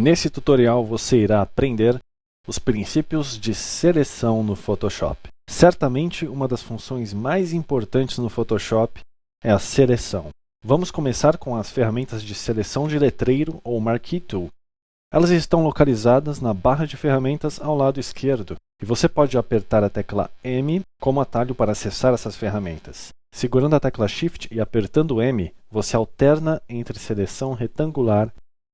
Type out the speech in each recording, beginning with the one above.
Nesse tutorial você irá aprender os princípios de seleção no Photoshop. Certamente uma das funções mais importantes no Photoshop é a seleção. Vamos começar com as ferramentas de seleção de letreiro ou Marquee Tool. Elas estão localizadas na barra de ferramentas ao lado esquerdo e você pode apertar a tecla M como atalho para acessar essas ferramentas. Segurando a tecla Shift e apertando M, você alterna entre seleção retangular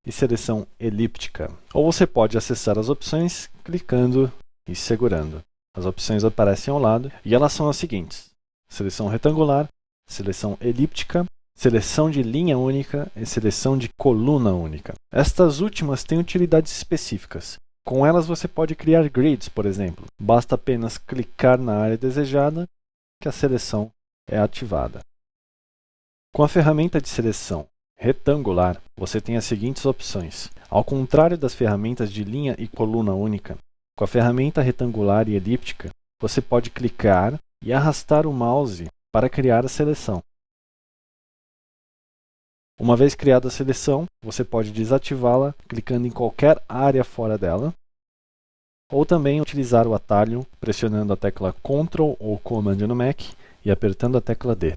e seleção elíptica. Ou você pode acessar as opções clicando e segurando. As opções aparecem ao lado e elas são as seguintes: seleção retangular, seleção elíptica, seleção de linha única e seleção de coluna única. Estas últimas têm utilidades específicas. Com elas você pode criar grids, por exemplo. Basta apenas clicar na área desejada que a seleção é ativada. Com a ferramenta de seleção retangular, você tem as seguintes opções. Ao contrário das ferramentas de linha e coluna única, com a ferramenta retangular e elíptica, você pode clicar e arrastar o mouse para criar a seleção. Uma vez criada a seleção, você pode desativá-la clicando em qualquer área fora dela, ou também utilizar o atalho pressionando a tecla Ctrl ou Command no Mac e apertando a tecla D.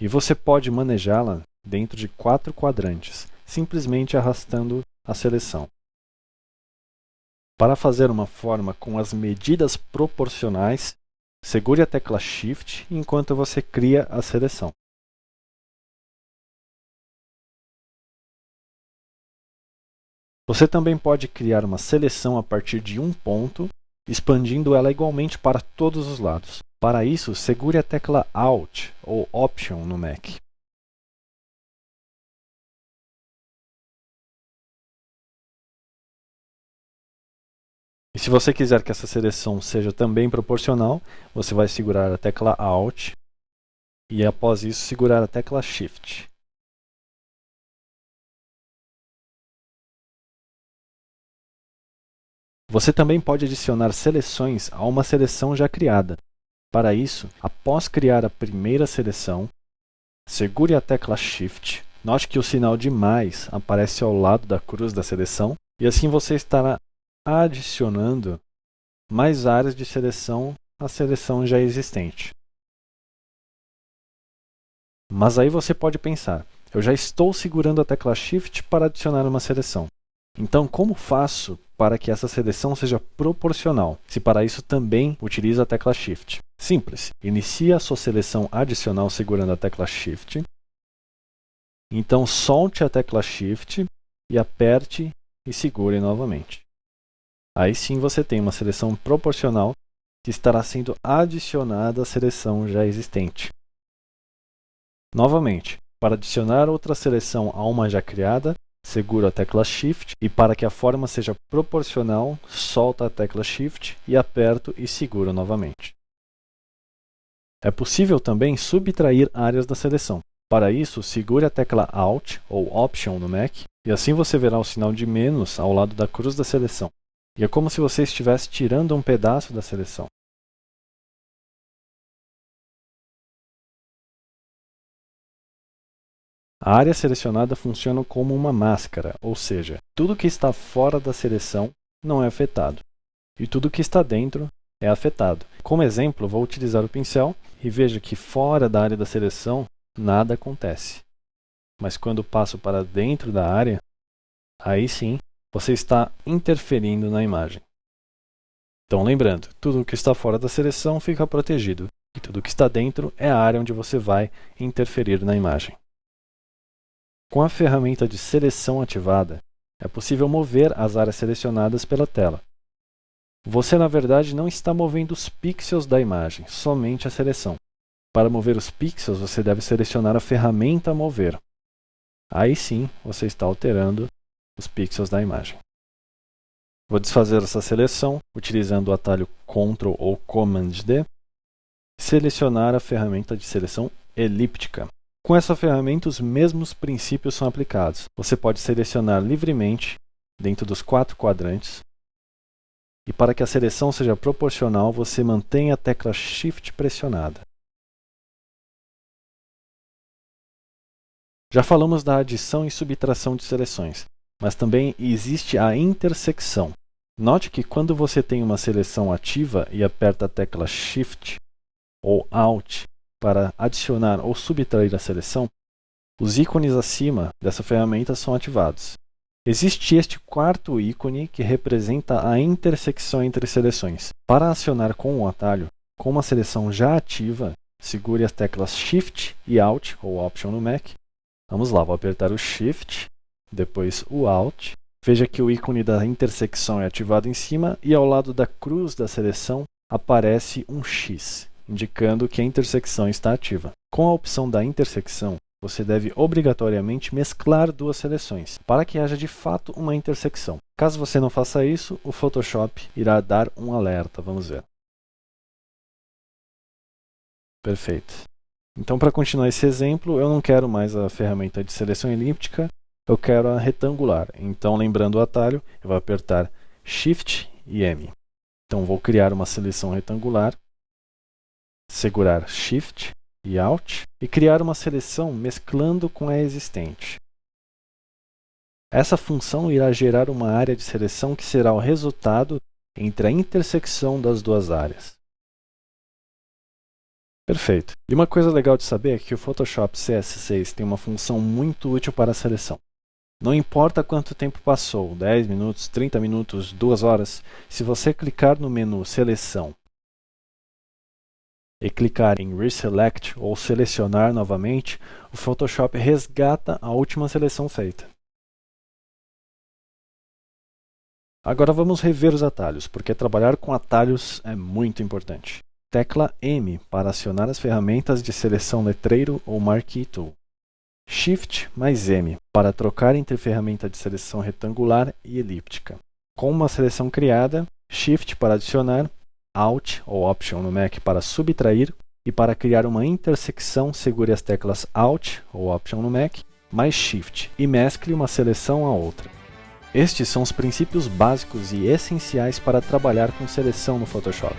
E você pode manejá-la dentro de 4 quadrantes, simplesmente arrastando a seleção. Para fazer uma forma com as medidas proporcionais, segure a tecla Shift enquanto você cria a seleção. Você também pode criar uma seleção a partir de um ponto, expandindo ela igualmente para todos os lados. Para isso, segure a tecla Alt ou Option no Mac. E se você quiser que essa seleção seja também proporcional, você vai segurar a tecla Alt e após isso segurar a tecla Shift. Você também pode adicionar seleções a uma seleção já criada. Para isso, após criar a primeira seleção, segure a tecla Shift. Note que o sinal de mais aparece ao lado da cruz da seleção e assim você estará adicionando mais áreas de seleção à seleção já existente. Mas aí você pode pensar, eu já estou segurando a tecla Shift para adicionar uma seleção. Então, como faço para que essa seleção seja proporcional, se para isso também utilizo a tecla Shift? Simples, inicie a sua seleção adicional segurando a tecla Shift. Então, solte a tecla Shift e aperte e segure novamente. Aí sim você tem uma seleção proporcional que estará sendo adicionada à seleção já existente. Novamente, para adicionar outra seleção a uma já criada, seguro a tecla Shift e para que a forma seja proporcional, solto a tecla Shift e aperto e seguro novamente. É possível também subtrair áreas da seleção. Para isso, segure a tecla Alt ou Option no Mac e assim você verá o sinal de menos ao lado da cruz da seleção. E é como se você estivesse tirando um pedaço da seleção. A área selecionada funciona como uma máscara, ou seja, tudo que está fora da seleção não é afetado, e tudo que está dentro é afetado. Como exemplo, vou utilizar o pincel e veja que fora da área da seleção nada acontece. Mas quando passo para dentro da área, aí sim você está interferindo na imagem. Então lembrando, tudo que está fora da seleção fica protegido, e tudo que está dentro é a área onde você vai interferir na imagem. Com a ferramenta de seleção ativada, é possível mover as áreas selecionadas pela tela. Você, na verdade, não está movendo os pixels da imagem, somente a seleção. Para mover os pixels, você deve selecionar a ferramenta Mover. Aí sim, você está alterando os pixels da imagem. Vou desfazer essa seleção utilizando o atalho Ctrl ou Command D e selecionar a ferramenta de seleção elíptica. Com essa ferramenta, os mesmos princípios são aplicados. Você pode selecionar livremente dentro dos 4 quadrantes. E para que a seleção seja proporcional, você mantém a tecla Shift pressionada. Já falamos da adição e subtração de seleções. mas também existe a intersecção. Note que quando você tem uma seleção ativa e aperta a tecla Shift ou Alt para adicionar ou subtrair a seleção, os ícones acima dessa ferramenta são ativados. Existe este quarto ícone que representa a intersecção entre seleções. Para acionar com o atalho, com uma seleção já ativa, segure as teclas Shift e Alt ou Option no Mac. Vamos lá, vou apertar o Shift, depois o Alt. Veja que o ícone da intersecção é ativado em cima e ao lado da cruz da seleção aparece um X, indicando que a intersecção está ativa. Com a opção da intersecção, você deve obrigatoriamente mesclar duas seleções, para que haja de fato uma intersecção. Caso você não faça isso, o Photoshop irá dar um alerta. Vamos ver. Perfeito. Então, para continuar esse exemplo, eu não quero mais a ferramenta de seleção elíptica, eu quero a retangular. Então, lembrando o atalho, eu vou apertar Shift e M. Então, vou criar uma seleção retangular, segurar Shift e Alt e criar uma seleção mesclando com a existente. Essa função irá gerar uma área de seleção que será o resultado entre a intersecção das duas áreas. Perfeito. E uma coisa legal de saber é que o Photoshop CS6 tem uma função muito útil para a seleção. Não importa quanto tempo passou, 10 minutos, 30 minutos, 2 horas, se você clicar no menu Seleção e clicar em Reselect ou selecionar novamente, o Photoshop resgata a última seleção feita. Agora vamos rever os atalhos, porque trabalhar com atalhos é muito importante. Tecla M para acionar as ferramentas de seleção letreiro ou Marquee Tool. Shift mais M para trocar entre ferramenta de seleção retangular e elíptica. Com uma seleção criada, Shift para adicionar, Alt ou Option no Mac para subtrair e para criar uma intersecção, segure as teclas Alt ou Option no Mac, mais Shift e mescle uma seleção a outra. Estes são os princípios básicos e essenciais para trabalhar com seleção no Photoshop.